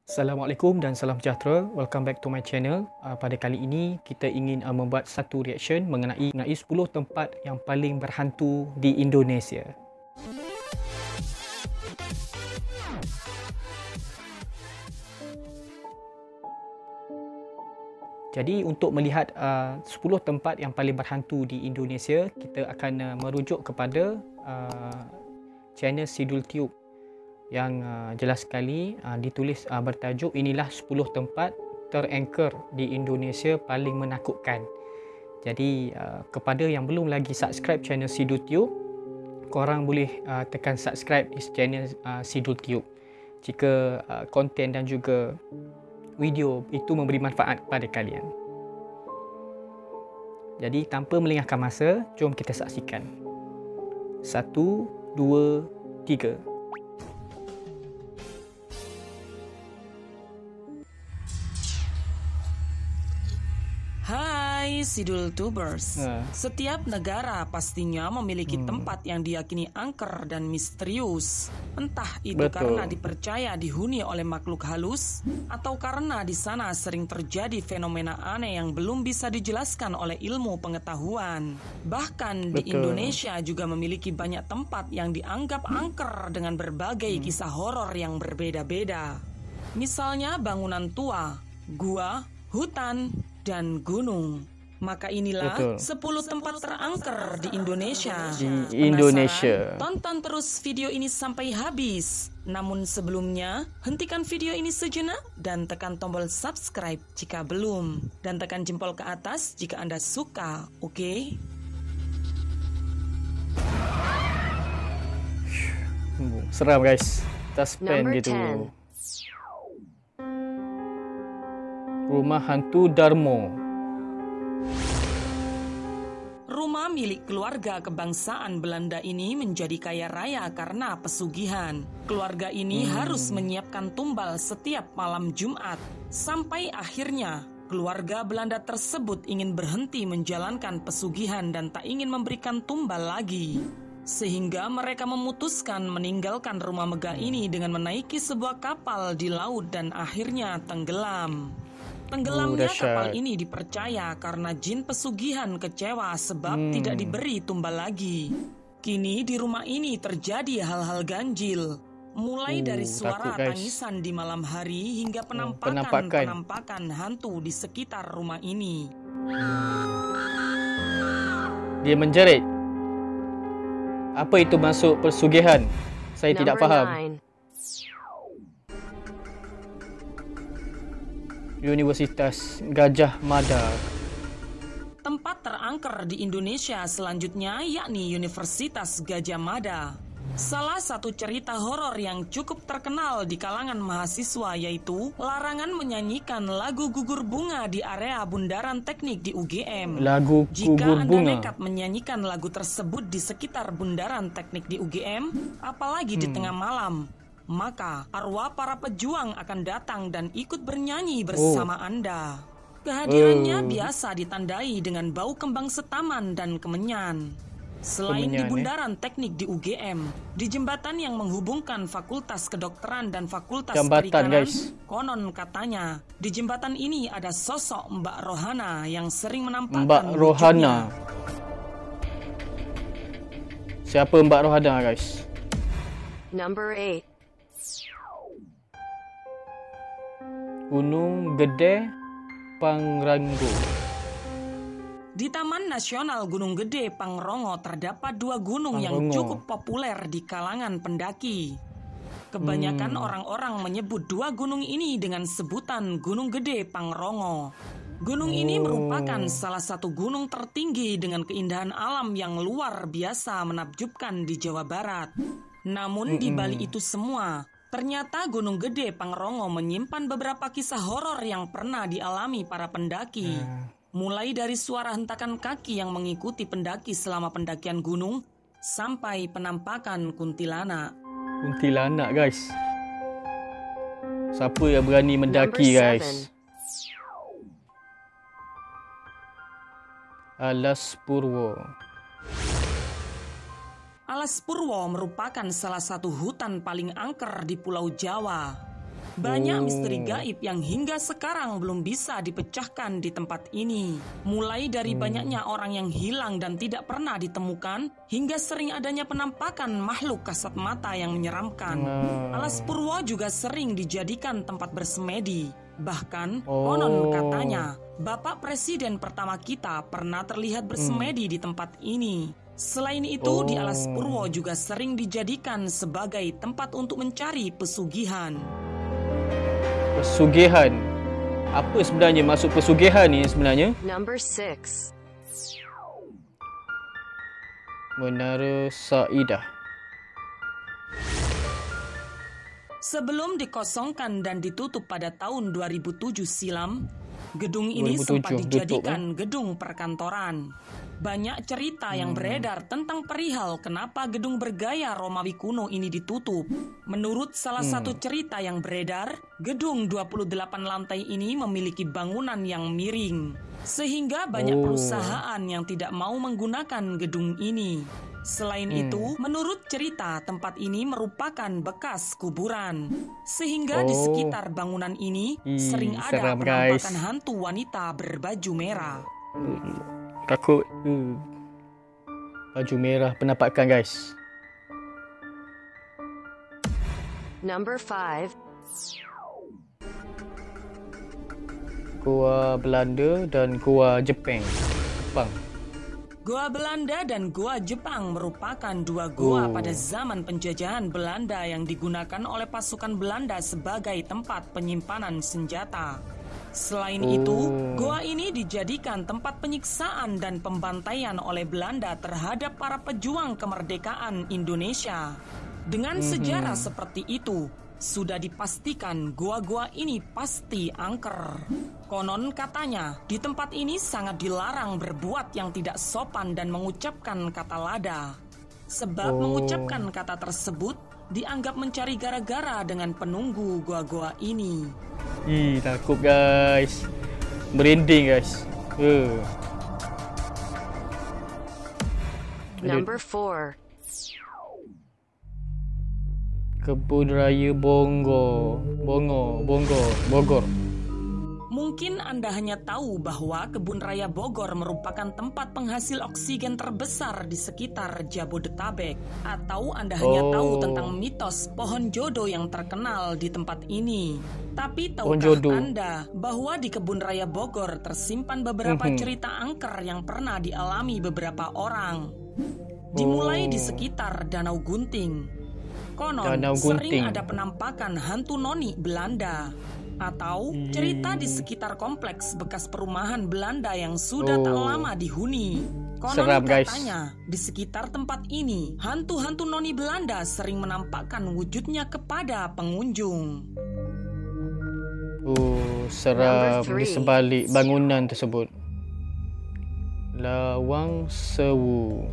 Assalamualaikum dan salam sejahtera. Welcome back to my channel. Pada kali ini kita ingin membuat satu reaction mengenai 10 tempat yang paling berhantu di Indonesia. Jadi untuk melihat 10 tempat yang paling berhantu di Indonesia, kita akan merujuk kepada channel Sidul Tube yang jelas sekali ditulis bertajuk inilah 10 tempat terangker di Indonesia paling menakutkan. Jadi kepada yang belum lagi subscribe channel Sidul Tube, korang boleh tekan subscribe di channel Sidul Tube jika konten dan juga video itu memberi manfaat kepada kalian. Jadi tanpa melengahkan masa, jom kita saksikan. 1, 2, 3. Hai Sidul Tubers. Setiap negara pastinya memiliki tempat yang diyakini angker dan misterius. Entah itu karena dipercaya dihuni oleh makhluk halus atau karena di sana sering terjadi fenomena aneh yang belum bisa dijelaskan oleh ilmu pengetahuan. Bahkan di Indonesia juga memiliki banyak tempat yang dianggap angker dengan berbagai kisah horor yang berbeda-beda. Misalnya bangunan tua, gua, hutan, dan gunung. Maka inilah 10 tempat terangker di Indonesia. Penasaran? Tonton terus video ini sampai habis. Namun sebelumnya, hentikan video ini sejenak dan tekan tombol subscribe jika belum. Dan tekan jempol ke atas jika Anda suka, oke? Seram guys. Kita spend gitu. Rumah hantu Darmo. Rumah milik keluarga kebangsaan Belanda ini menjadi kaya raya karena pesugihan. Keluarga ini harus menyiapkan tumbal setiap malam Jumat. Sampai akhirnya keluarga Belanda tersebut ingin berhenti menjalankan pesugihan dan tak ingin memberikan tumbal lagi. Sehingga mereka memutuskan meninggalkan rumah megah ini dengan menaiki sebuah kapal di laut dan akhirnya tenggelam. Tenggelamnya kapal ini dipercaya karena jin pesugihan kecewa sebab tidak diberi tumbal lagi. Kini di rumah ini terjadi hal-hal ganjil. Mulai dari suara tangisan di malam hari hingga penampakan hantu di sekitar rumah ini. Dia menjerit. Apa itu maksud pesugihan? Saya tidak faham. Universitas Gadjah Mada. Tempat terangker di Indonesia selanjutnya yakni Universitas Gadjah Mada. Salah satu cerita horor yang cukup terkenal di kalangan mahasiswa yaitu larangan menyanyikan lagu Gugur Bunga di area Bundaran Teknik di UGM. Jika Anda nekat menyanyikan lagu tersebut di sekitar Bundaran Teknik di UGM, apalagi di tengah malam, maka arwah para pejuang akan datang dan ikut bernyanyi bersama Anda. Kehadirannya biasa ditandai dengan bau kembang setaman dan kemenyan. Selain di Bundaran Teknik di UGM, di jembatan yang menghubungkan Fakultas Kedokteran dan Fakultas Perikanan, konon katanya di jembatan ini ada sosok Mbak Rohana yang sering menampakkan Mbak Rohana. Siapa Mbak Rohana guys? Number 8. Gunung Gede Pangrango. Di Taman Nasional Gunung Gede Pangrango terdapat dua gunung yang cukup populer di kalangan pendaki. Kebanyakan orang-orang menyebut dua gunung ini dengan sebutan Gunung Gede Pangrango. Gunung ini merupakan salah satu gunung tertinggi dengan keindahan alam yang luar biasa menakjubkan di Jawa Barat. Namun di balik itu semua, ternyata Gunung Gede Pangrango menyimpan beberapa kisah horor yang pernah dialami para pendaki. Mulai dari suara hentakan kaki yang mengikuti pendaki selama pendakian gunung, sampai penampakan kuntilanak. Kuntilanak guys. Siapa yang berani mendaki guys? Alas Purwo. Alas Purwo merupakan salah satu hutan paling angker di Pulau Jawa. Banyak misteri gaib yang hingga sekarang belum bisa dipecahkan di tempat ini. Mulai dari banyaknya orang yang hilang dan tidak pernah ditemukan, hingga sering adanya penampakan makhluk kasat mata yang menyeramkan. Alas Purwo juga sering dijadikan tempat bersemedi. Bahkan, konon katanya, Bapak Presiden pertama kita pernah terlihat bersemedi di tempat ini. Selain itu, di Alas Purwo juga sering dijadikan sebagai tempat untuk mencari pesugihan. Pesugihan. Apa sebenarnya maksud pesugihan ni sebenarnya? Number 6. Menara Saidah. Sebelum dikosongkan dan ditutup pada tahun 2007 silam, gedung ini sempat dijadikan gedung perkantoran. Banyak cerita yang beredar tentang perihal kenapa gedung bergaya Romawi kuno ini ditutup. Menurut salah satu cerita yang beredar, gedung 28 lantai ini memiliki bangunan yang miring, sehingga banyak perusahaan yang tidak mau menggunakan gedung ini. Selain itu, menurut cerita tempat ini merupakan bekas kuburan, sehingga di sekitar bangunan ini sering ada penampakan hantu wanita berbaju merah. Takut. Baju merah penampakan, guys. Number 5. Gua Belanda dan Gua Jepang. Goa Belanda dan Goa Jepang merupakan dua goa pada zaman penjajahan Belanda yang digunakan oleh pasukan Belanda sebagai tempat penyimpanan senjata. Selain itu, goa ini dijadikan tempat penyiksaan dan pembantaian oleh Belanda terhadap para pejuang kemerdekaan Indonesia. Dengan sejarah seperti itu, sudah dipastikan goa-goa ini pasti angker. Konon katanya, di tempat ini sangat dilarang berbuat yang tidak sopan dan mengucapkan kata lada. Sebab mengucapkan kata tersebut dianggap mencari gara-gara dengan penunggu goa-goa ini. Takut, guys. Merinding, guys. Number 4. Kebun Raya Bogor. Mungkin Anda hanya tahu bahwa Kebun Raya Bogor merupakan tempat penghasil oksigen terbesar di sekitar Jabodetabek. Atau Anda hanya tahu tentang mitos pohon jodoh yang terkenal di tempat ini. Tapi tahukah Anda bahwa di Kebun Raya Bogor tersimpan beberapa cerita angker yang pernah dialami beberapa orang? Dimulai di sekitar Danau Gunting. Konon sering ada penampakan hantu noni Belanda. Atau cerita di sekitar kompleks bekas perumahan Belanda yang sudah tak lama dihuni. Konon katanya, di sekitar tempat ini, hantu-hantu noni Belanda sering menampakkan wujudnya kepada pengunjung. Seram di sebalik bangunan tersebut. Lawang Sewu.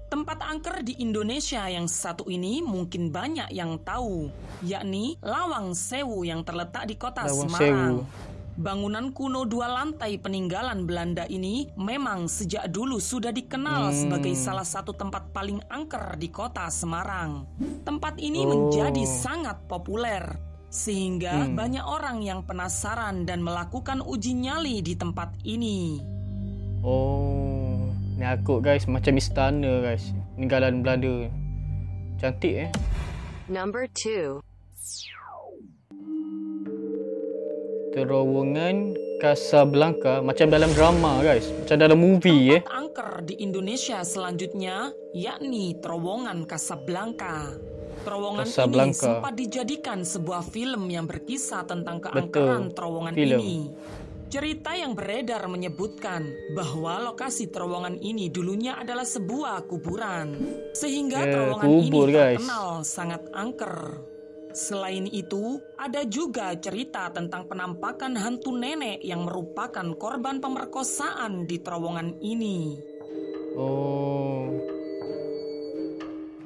Tempat angker di Indonesia yang satu ini mungkin banyak yang tahu, yakni Lawang Sewu yang terletak di kota Semarang. Bangunan kuno 2 lantai peninggalan Belanda ini memang sejak dulu sudah dikenal sebagai salah satu tempat paling angker di kota Semarang. Tempat ini menjadi sangat populer, sehingga banyak orang yang penasaran dan melakukan uji nyali di tempat ini. Ni aku, guys, macam istana, guys. Peninggalan Belanda. Cantik, Number 2. Terowongan Casablanca. Macam dalam drama, guys. Macam dalam movie, Tempat angker di Indonesia selanjutnya, yakni Terowongan Casablanca. Terowongan ini sempat dijadikan sebuah film yang berkisah tentang keangkeran terowongan ini. Cerita yang beredar menyebutkan bahwa lokasi terowongan ini dulunya adalah sebuah kuburan, sehingga terowongan ini terkenal sangat angker. Selain itu, ada juga cerita tentang penampakan hantu nenek yang merupakan korban pemerkosaan di terowongan ini.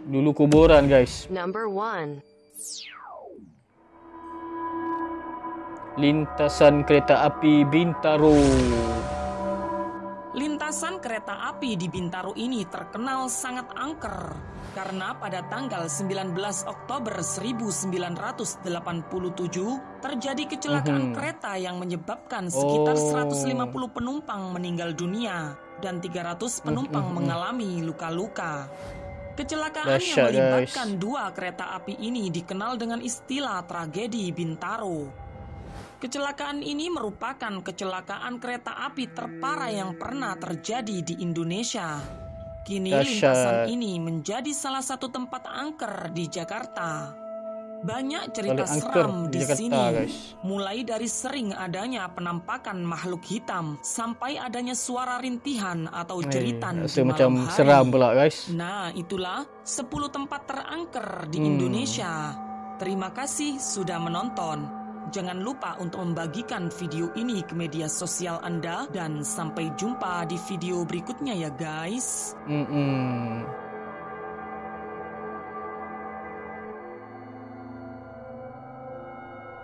Dulu kuburan, guys. Number 1. Lintasan kereta api Bintaro. Lintasan kereta api di Bintaro ini terkenal sangat angker. Karena pada tanggal 19 Oktober 1987 terjadi kecelakaan kereta yang menyebabkan sekitar 150 penumpang meninggal dunia dan 300 penumpang mengalami luka-luka. Kecelakaan yang melibatkan dua kereta api ini dikenal dengan istilah tragedi Bintaro. Kecelakaan ini merupakan kecelakaan kereta api terparah yang pernah terjadi di Indonesia. Kini lintasan ini menjadi salah satu tempat angker di Jakarta. Banyak cerita seram di sini, mulai dari sering adanya penampakan makhluk hitam sampai adanya suara rintihan atau jeritan di malam hari. Seram pula, guys. Nah, itulah 10 tempat terangker di Indonesia. Terima kasih sudah menonton. Jangan lupa untuk membagikan video ini ke media sosial Anda dan sampai jumpa di video berikutnya ya guys.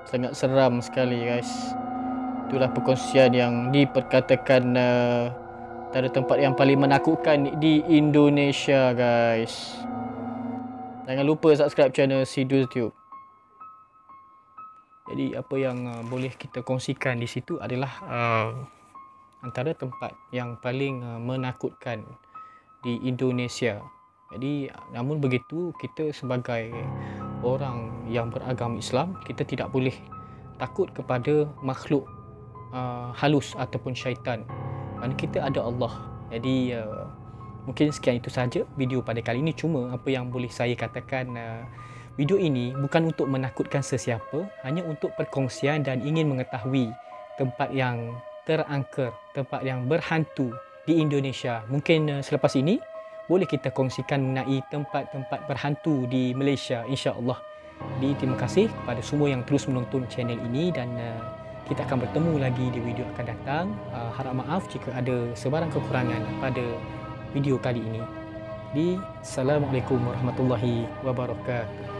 Sangat seram sekali guys. Itulah perkongsian yang diperkatakan antara tempat yang paling menakutkan di Indonesia guys. Jangan lupa subscribe channel Sidul Tube. Jadi apa yang boleh kita kongsikan di situ adalah antara tempat yang paling menakutkan di Indonesia. Jadi namun begitu, kita sebagai orang yang beragama Islam, kita tidak boleh takut kepada makhluk halus ataupun syaitan. Kerana kita ada Allah. Jadi mungkin sekian itu saja video pada kali ini. Cuma apa yang boleh saya katakan, video ini bukan untuk menakutkan sesiapa, hanya untuk perkongsian dan ingin mengetahui tempat yang terangker, tempat yang berhantu di Indonesia. Mungkin selepas ini boleh kita kongsikan mengenai tempat-tempat berhantu di Malaysia, insya-Allah. Jadi terima kasih kepada semua yang terus menonton channel ini dan kita akan bertemu lagi di video akan datang. Harap maaf jika ada sebarang kekurangan pada video kali ini. Assalamualaikum warahmatullahi wabarakatuh.